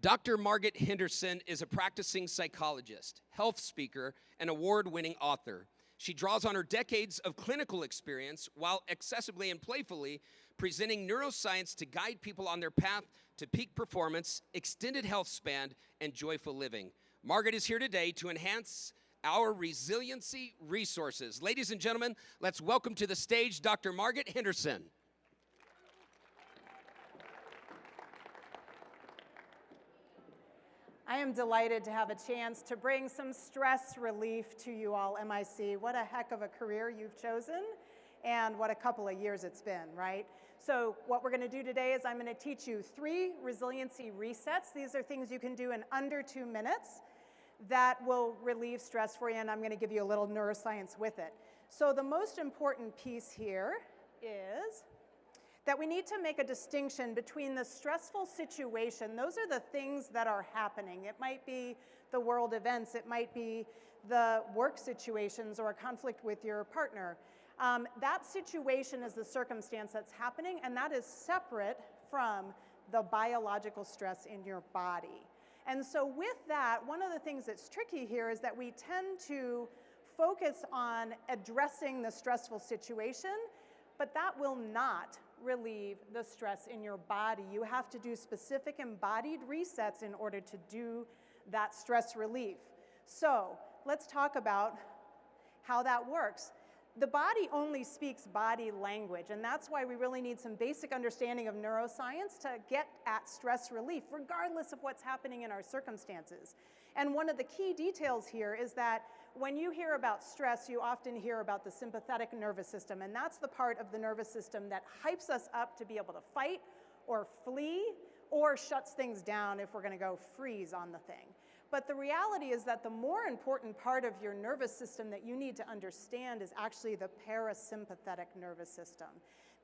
Dr. Margit Henderson is a practicing psychologist, health speaker, and award-winning author. She draws on her decades of clinical experience while accessibly and playfully presenting neuroscience to guide people on their path to peak performance, extended health span, and joyful living. Margit is here today to enhance our resiliency resources. Ladies and gentlemen, let's welcome to the stage Dr. Margit Henderson. I am delighted to have a chance to bring some stress relief to you all, MIC. What a heck of a career you've chosen, and what a couple of years it's been, right? So what we're going to do today is I'm going to teach you 3 resiliency resets. These are things you can do in under 2 minutes that will relieve stress for you, and I'm going to give you a little neuroscience with it. So the most important piece here is that we need to make a distinction between the stressful situation. Those are the things that are happening. It might be the world events, it might be the work situations or a conflict with your partner. That situation is the circumstance that's happening, and that is separate from the biological stress in your body. And so with that, one of the things that's tricky here is that we tend to focus on addressing the stressful situation, but that will not relieve the stress in your body. You have to do specific embodied resets in order to do that stress relief. So let's talk about how that works. The body only speaks body language, and that's why we really need some basic understanding of neuroscience to get at stress relief, regardless of what's happening in our circumstances. And one of the key details here is that when you hear about stress, you often hear about the sympathetic nervous system, and that's the part of the nervous system that hypes us up to be able to fight or flee or shuts things down if we're going to go freeze on the thing. But the reality is that the more important part of your nervous system that you need to understand is actually the parasympathetic nervous system,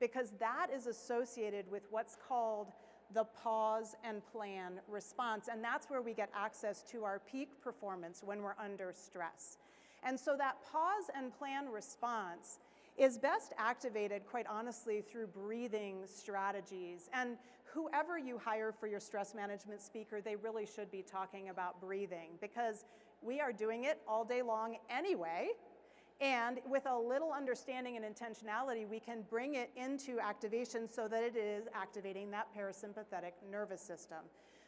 because that is associated with what's called the pause and plan response, and that's where we get access to our peak performance when we're under stress. And so that pause and plan response is best activated, quite honestly, through breathing strategies. And whoever you hire for your stress management speaker, they really should be talking about breathing, because we are doing it all day long anyway. And with a little understanding and intentionality, we can bring it into activation so that it is activating that parasympathetic nervous system.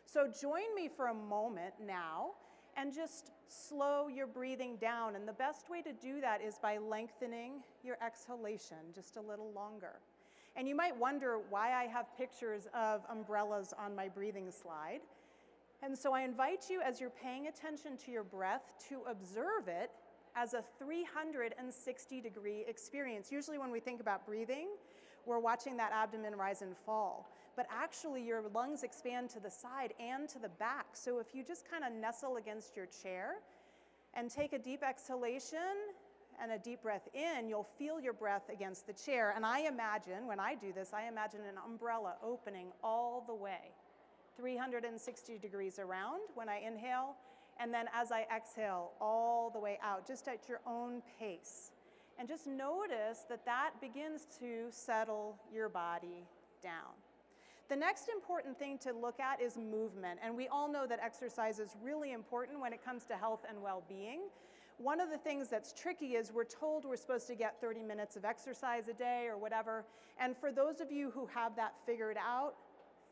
So join me for a moment now and just slow your breathing down. And the best way to do that is by lengthening your exhalation just a little longer. And you might wonder why I have pictures of umbrellas on my breathing slide. And so I invite you, as you're paying attention to your breath, to observe it as a 360-degree experience. Usually when we think about breathing, we're watching that abdomen rise and fall. But actually, your lungs expand to the side and to the back. So if you just kind of nestle against your chair and take a deep exhalation and a deep breath in, you'll feel your breath against the chair. And I imagine, when I do this, I imagine an umbrella opening all the way, 360 degrees around when I inhale, and then as I exhale, all the way out, just at your own pace. And just notice that that begins to settle your body down. The next important thing to look at is movement, and we all know that exercise is really important when it comes to health and well-being. One of the things that's tricky is we're told we're supposed to get 30 minutes of exercise a day or whatever, and for those of you who have that figured out,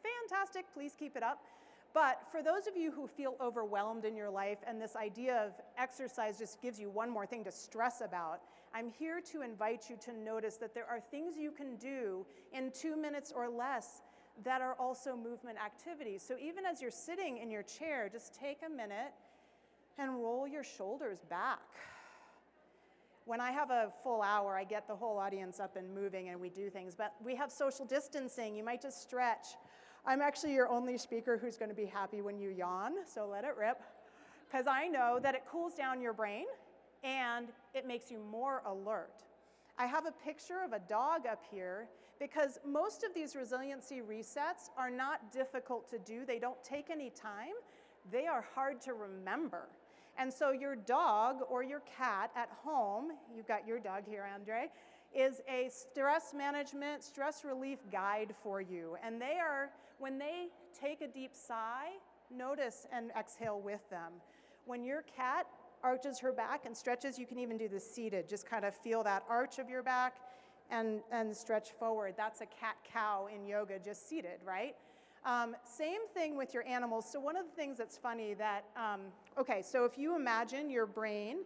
fantastic, please keep it up. But for those of you who feel overwhelmed in your life and this idea of exercise just gives you one more thing to stress about, I'm here to invite you to notice that there are things you can do in 2 minutes or less that are also movement activities. So even as you're sitting in your chair, just take a minute and roll your shoulders back. When I have a full hour, I get the whole audience up and moving and we do things, but we have social distancing. You might just stretch. I'm actually your only speaker who's going to be happy when you yawn, so let it rip, because I know that it cools down your brain and it makes you more alert. I have a picture of a dog up here because most of these resiliency resets are not difficult to do. They don't take any time. They are hard to remember. And so your dog or your cat at home, you've got your dog here, Andre, is a stress management, stress relief guide for you. And they are, when they take a deep sigh notice and exhale with them. When your cat arches her back and stretches, you can even do this seated. Just kind of feel that arch of your back and stretch forward. That's a cat-cow in yoga, just seated, right? Same thing with your animals. So one of the things that's funny that, okay, so if you imagine your brain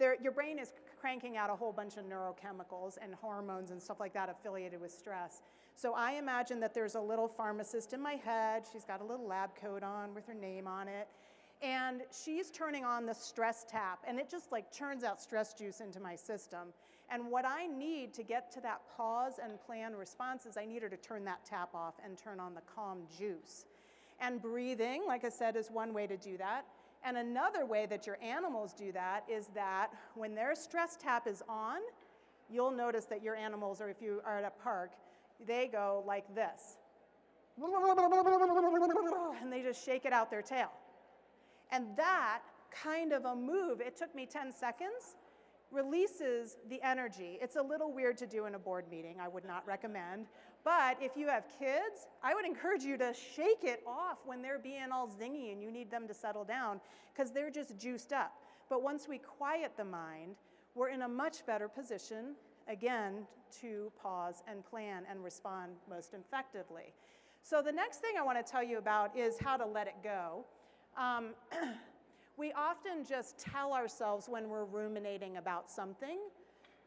is cranking out a whole bunch of neurochemicals and hormones and stuff like that affiliated with stress. So I imagine that there's a little pharmacist in my head. She's got a little lab coat on with her name on it. And she's turning on the stress tap, and it just like churns out stress juice into my system. And what I need to get to that pause and plan response is I need her to turn that tap off and turn on the calm juice. And breathing, like I said, is one way to do that. And another way that your animals do that is that when their stress tap is on, you'll notice that your animals, or if you are at a park, they go like this. And they just shake it out their tail. And that kind of a move, it took me 10 seconds, releases the energy. It's a little weird to do in a board meeting, I would not recommend. But if you have kids, I would encourage you to shake it off when they're being all zingy and you need them to settle down, because they're just juiced up. But once we quiet the mind, we're in a much better position, again, to pause and plan and respond most effectively. So the next thing I want to tell you about is how to let it go. We often just tell ourselves when we're ruminating about something,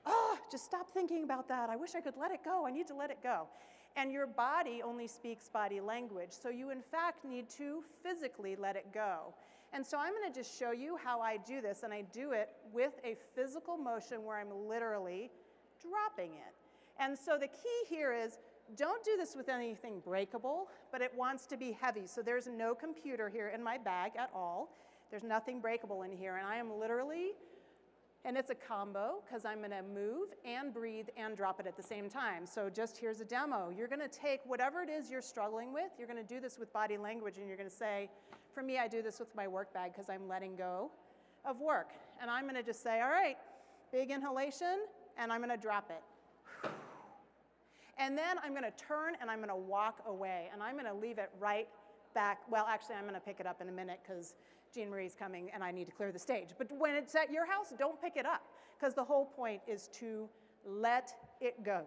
oh, just stop thinking about that. I wish I could let it go. I need to let it go. And your body only speaks body language. So you, in fact, need to physically let it go. And so I'm going to just show you how I do this. And I do it with a physical motion where I'm literally dropping it. And so the key here is don't do this with anything breakable, but it wants to be heavy. So there's no computer here in my bag at all. There's nothing breakable in here. And I am literally, and it's a combo because I'm going to move and breathe and drop it at the same time. So just here's a demo. You're going to take whatever it is you're struggling with. You're going to do this with body language, and you're going to say, for me, I do this with my work bag because I'm letting go of work. And I'm going to just say, all right, big inhalation, and I'm going to drop it. And then I'm going to turn and I'm going to walk away, and I'm going to leave it right back. Well, actually, I'm going to pick it up in a minute because Jean Marie's coming and I need to clear the stage. But when it's at your house, don't pick it up, because the whole point is to let it go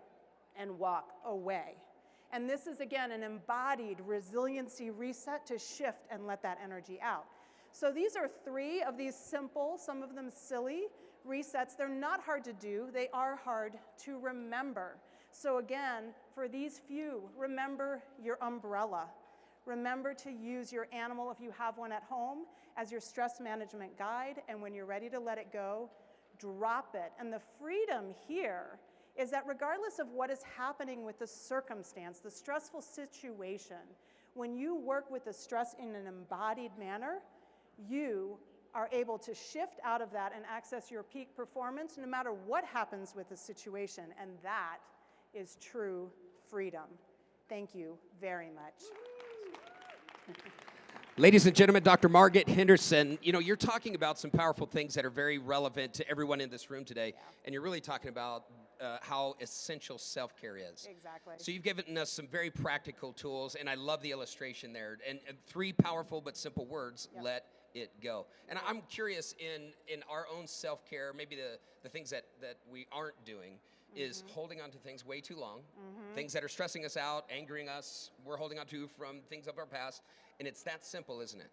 and walk away. And this is, again, an embodied resiliency reset to shift and let that energy out. So these are 3 of these simple, some of them silly, resets. They're not hard to do. They are hard to remember. So again, for these few, remember your umbrella. Remember to use your animal, if you have one at home, as your stress management guide. And when you're ready to let it go, drop it. And the freedom here is that regardless of what is happening with the circumstance, the stressful situation, when you work with the stress in an embodied manner, you are able to shift out of that and access your peak performance no matter what happens with the situation. And that is true freedom. Thank you very much. Ladies and gentlemen, Dr. Margit Henderson, you know, you're talking about some powerful things that are very relevant to everyone in this room today, and you're really talking about how essential self-care is. Exactly. So you've given us some very practical tools, and I love the illustration there, and 3 powerful but simple words, let it go. And I'm curious, in our own self-care, maybe the things that we aren't doing, is holding on to things way too long, things that are stressing us out, angering us, we're holding on to from things of our past, and it's that simple, isn't it?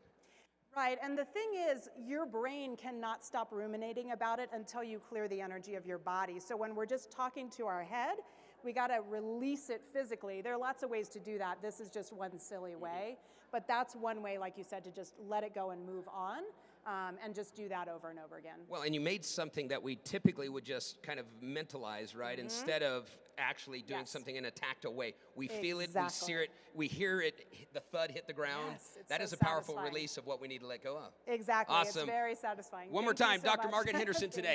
Right, and the thing is, your brain cannot stop ruminating about it until you clear the energy of your body. So when we're just talking to our head, we gotta release it physically. There are lots of ways to do that. This is just one silly way, but that's one way, like you said, to just let it go and move on. And just do that over and over again. Well, and you made something that we typically would just kind of mentalize, right? Instead of actually doing something in a tactile way. We feel it, we see it, we hear it, the thud hit the ground. Yes, that is a powerful release of what we need to let go of. Exactly, Awesome. It's very satisfying. One more time, Dr. Margit Henderson today.